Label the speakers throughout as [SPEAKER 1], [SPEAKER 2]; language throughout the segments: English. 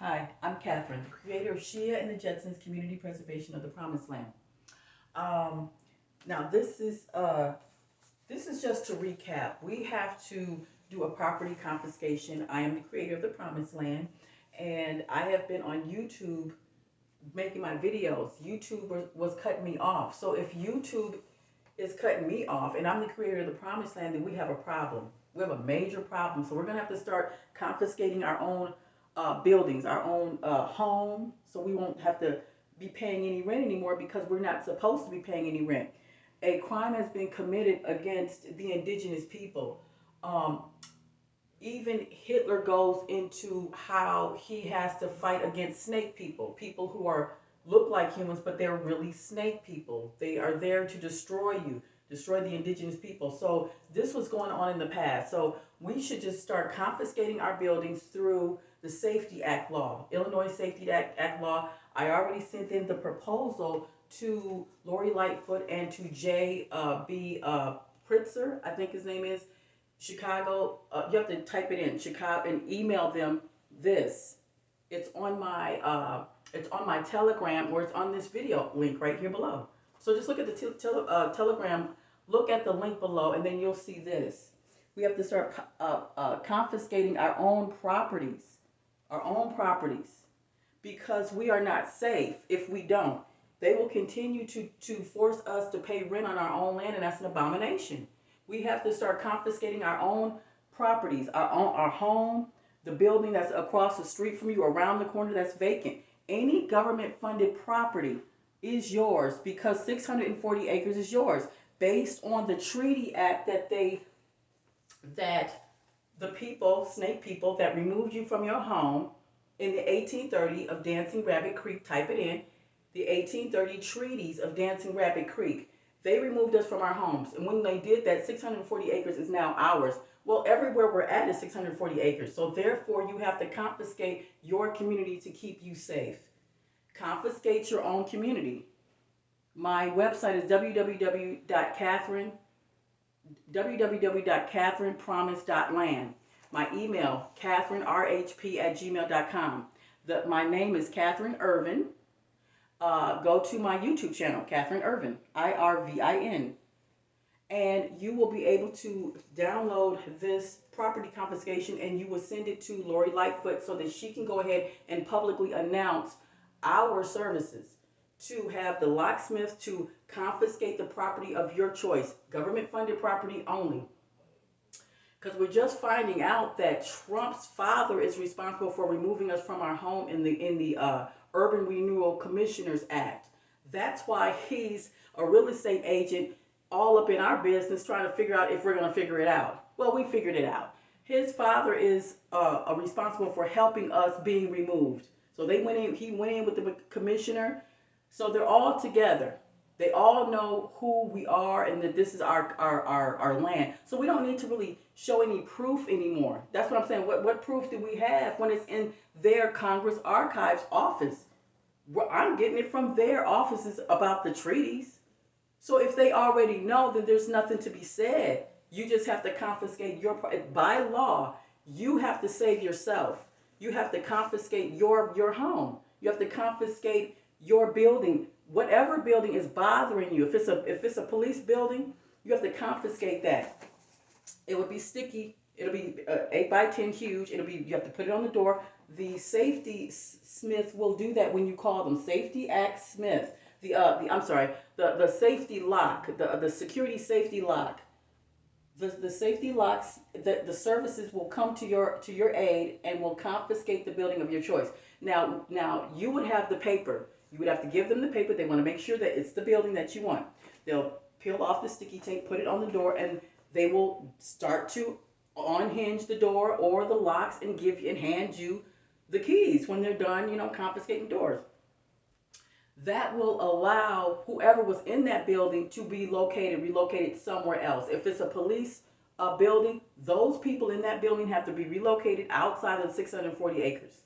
[SPEAKER 1] Hi, I'm Catherine, creator of Shia and the Jetsons Community Preservation of the Promised Land. Um, now this is just to recap. We have to do a property confiscation. I am the creator of the Promised Land, and I have been on YouTube making my videos. YouTube was cutting me off. So if YouTube is cutting me off, and I'm the creator of the Promised Land, then we have a problem. We have a major problem. So we're gonna have to start confiscating our own buildings, our own home, so we won't have to be paying any rent anymore because we're not supposed to be paying any rent. A crime has been committed against the indigenous people. Um, Even Hitler goes into how he has to fight against snake people, people who are look like humans, but they're really snake people. They are there to destroy you, destroy the indigenous people. So this was going on in the past. So we should just start confiscating our buildings through the Safety Act law, Illinois Safety Act law. I already sent in the proposal to Lori Lightfoot and to J.B. Pritzker, I think his name is, Chicago. You have to type it in Chicago and email them this. It's on my Telegram, or it's on this video link right here below. So just look at the Telegram. Look at the link below, and then you'll see this. We have to start confiscating our own properties, because we are not safe if we don't. They will continue to force us to pay rent on our own land, and that's an abomination. We have to start confiscating our own properties, our home, the building that's across the street from you, around the corner that's vacant. Any government funded property is yours, because 640 acres is yours based on the treaty act that the people, snake people, that removed you from your home in the 1830 of Dancing Rabbit Creek. Type it in, the 1830 treaties of Dancing Rabbit Creek. They removed us from our homes. And when they did that, 640 acres is now ours. Well, everywhere we're at is 640 acres. So therefore, you have to confiscate your community to keep you safe. Confiscate your own community. My website is www.catherinepromise.land. My email, catherinerhp@gmail.com. My name is Catherine Irvin. Go to my YouTube channel, Catherine Irvin, Irvin, and you will be able to download this property confiscation, and you will send it to Lori Lightfoot so that she can go ahead and publicly announce our services to have the locksmith to confiscate the property of your choice, government funded property only. Because we're just finding out that Trump's father is responsible for removing us from our home in the Urban Renewal Commissioners Act. That's why he's a real estate agent all up in our business, trying to figure out if we're going to figure it out. Well, we figured it out. His father is responsible for helping us being removed. So they went in. He went in with the commissioner. So they're all together. They all know who we are and that this is our land. So we don't need to really show any proof anymore. That's what I'm saying. What proof do we have when it's in their Congress Archives office? Well, I'm getting it from their offices about the treaties. So if they already know, then there's nothing to be said. You just have to confiscate by law. You have to save yourself. You have to confiscate your home. You have to confiscate your building. Whatever building is bothering you, if it's a police building, you have to confiscate that. It would be sticky. It'll be 8 by 10 huge. You have to put it on the door. The safety smith will do that when you call them. Safety Act Smith. The safety lock, the security safety lock. The safety locks, the services will come to your aid and will confiscate the building of your choice. Now you would have the paper. You would have to give them the paper. They want to make sure that it's the building that you want. They'll peel off the sticky tape, put it on the door, and they will start to unhinge the door or the locks and hand you the keys when they're done, confiscating doors. That will allow whoever was in that building to be relocated somewhere else. If it's a police building, those people in that building have to be relocated outside of the 640 acres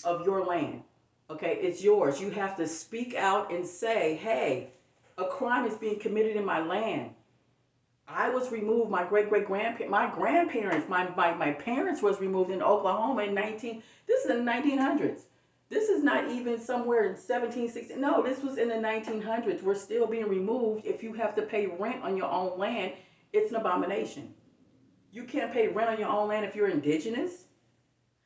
[SPEAKER 1] of your land. Okay, it's yours. You have to speak out and say, hey, a crime is being committed in my land. I was removed. My grandparents, my parents was removed in Oklahoma in 19. This is in the 1900s. This is not even somewhere in 1760. No, this was in the 1900s. We're still being removed. If you have to pay rent on your own land, it's an abomination. You can't pay rent on your own land if you're indigenous.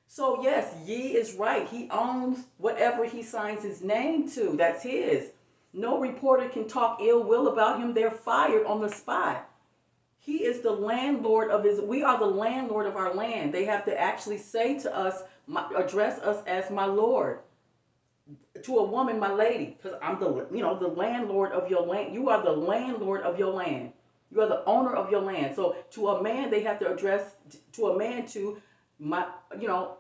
[SPEAKER 1] So yes, Ye is right. He owns whatever he signs his name to. That's his. No reporter can talk ill will about him. They're fired on the spot. He is the landlord of his. We are the landlord of our land. They have to actually say to us, address us as my lord. To a woman, my lady, because I'm the landlord of your land. You are the landlord of your land. You are the owner of your land. So to a man, they have to address to a man to my,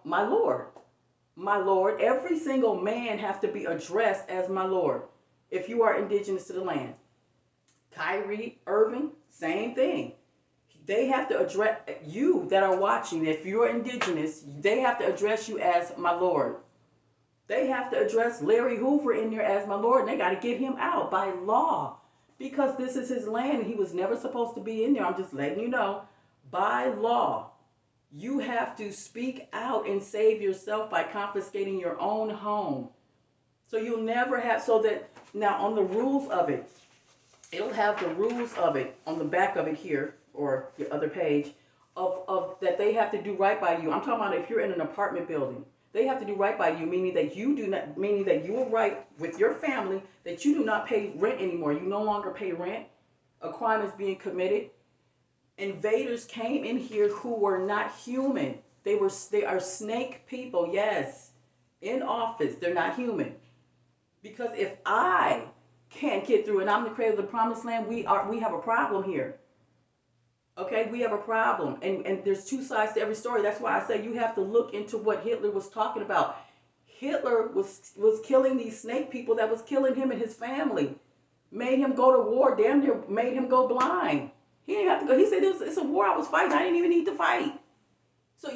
[SPEAKER 1] my lord, my lord. Every single man have to be addressed as my lord. If you are indigenous to the land, Kyrie Irving, same thing. They have to address you that are watching. If you're indigenous, they have to address you as my lord. They have to address Larry Hoover in there as my lord, and they got to get him out by law because this is his land and he was never supposed to be in there. I'm just letting you know, by law, you have to speak out and save yourself by confiscating your own home. So you'll never have, so that now on the rules of it, it'll have the rules of it on the back of it here or the other page of that they have to do right by you. I'm talking about if you're in an apartment building. They have to do right by you, meaning that you are right with your family, that you do not pay rent anymore. You no longer pay rent. A crime is being committed. Invaders came in here who were not human. They are snake people, yes. In office, they're not human. Because if I can't get through and I'm the creator of the promised land, we have a problem here. Okay, we have a problem, and there's two sides to every story. That's why I say you have to look into what Hitler was talking about. Hitler was killing these snake people that was killing him and his family, made him go to war, damn near made him go blind. He didn't have to go. He said, it's a war I was fighting. I didn't even need to fight. So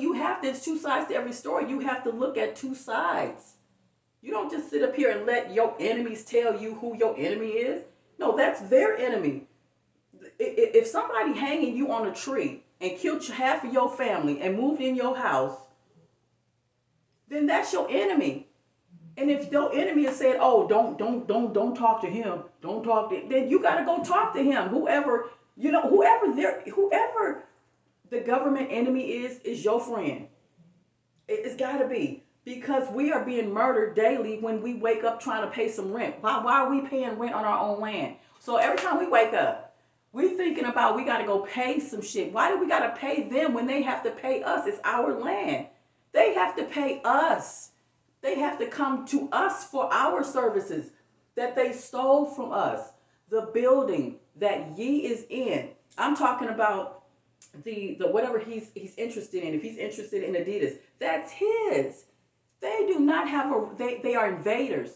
[SPEAKER 1] there's two sides to every story. You have to look at two sides. You don't just sit up here and let your enemies tell you who your enemy is. No, that's their enemy. If somebody hanging you on a tree and killed half of your family and moved in your house, then that's your enemy. And if your enemy has said, "Oh, don't talk to him, don't talk to," then you got to go talk to him. Whoever the government enemy is your friend. It's got to be, because we are being murdered daily when we wake up trying to pay some rent. Why are we paying rent on our own land? So every time we wake up, we're thinking about we got to go pay some shit. Why do we got to pay them when they have to pay us? It's our land. They have to pay us. They have to come to us for our services that they stole from us. The building that Ye is in. I'm talking about the whatever he's interested in. If he's interested in Adidas, that's his. They do not have they are invaders.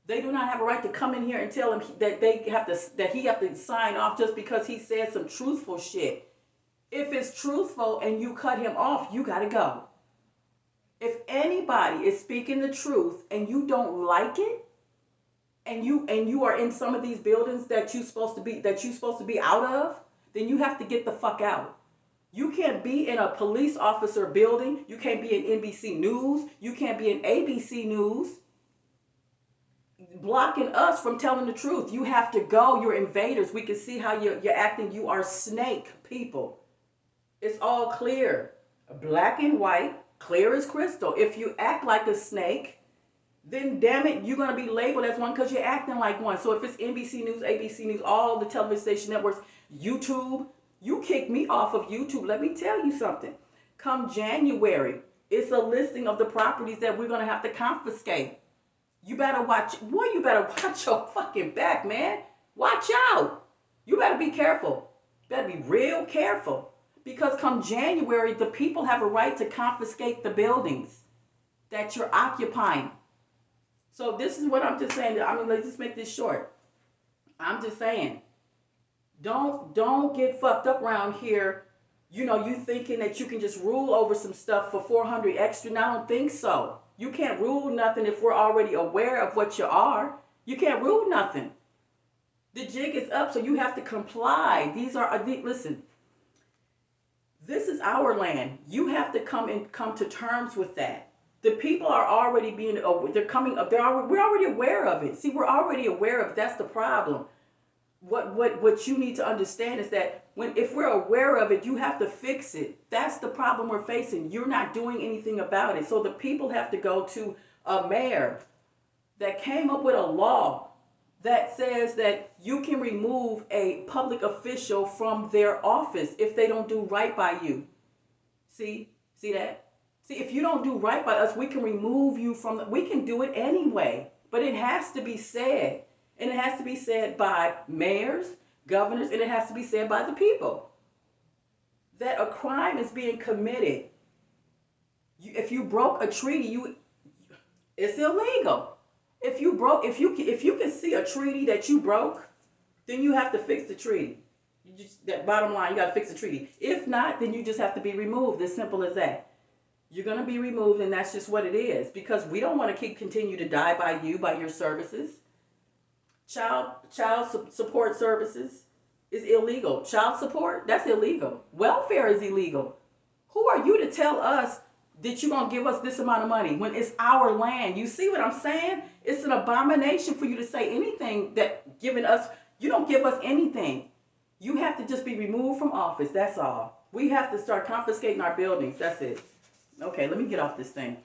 [SPEAKER 1] They do not have a right to come in here and tell him that he have to sign off just because he said some truthful shit. If it's truthful and you cut him off, you got to go. If anybody is speaking the truth and you don't like it, and you are in some of these buildings that you're supposed to be out of, then you have to get the fuck out. You can't be in a police officer building. You can't be in NBC News. You can't be in ABC News blocking us from telling the truth. You have to go. You're invaders. We can see how you're acting. You are snake people. It's all clear. Black and white, clear as crystal. If you act like a snake, then damn it, you're going to be labeled as one because you're acting like one. So if it's NBC News, ABC News, all the television station networks, YouTube, you kick me off of YouTube. Let me tell you something. Come January, it's a listing of the properties that we're going to have to confiscate. You better watch your fucking back, man. Watch out. You better be careful. You better be real careful. Because come January, the people have a right to confiscate the buildings that you're occupying. So this is what I'm just saying. I mean, let's just make this short. I'm just saying, don't get fucked up around here. You thinking that you can just rule over some stuff for 400 extra. And I don't think so. You can't rule nothing if we're already aware of what you are. You can't rule nothing. The jig is up, so you have to comply. Listen, this is our land. You have to come to terms with that. The people are already being, they're coming up. We're already aware of it. See, we're already aware of it. That's the problem. What you need to understand is that if we're aware of it, you have to fix it. That's the problem we're facing. You're not doing anything about it. So the people have to go to a mayor that came up with a law that says that you can remove a public official from their office if they don't do right by you. See that? See, if you don't do right by us, we can remove you we can do it anyway, but it has to be said. And it has to be said by mayors, governors, and it has to be said by the people that a crime is being committed. If you broke a treaty, it's illegal. If you can see a treaty that you broke, then you have to fix the treaty. That bottom line, you got to fix the treaty. If not, then you just have to be removed. As simple as that. You're going to be removed, and that's just what it is. Because we don't want to continue to die by your services. Child support services is illegal. Child support, that's illegal. Welfare is illegal. Who are you to tell us that you're going to give us this amount of money when it's our land? You see what I'm saying? It's an abomination for you to say anything that you don't give us anything. You have to just be removed from office. That's all. We have to start confiscating our buildings. That's it. Okay, let me get off this thing.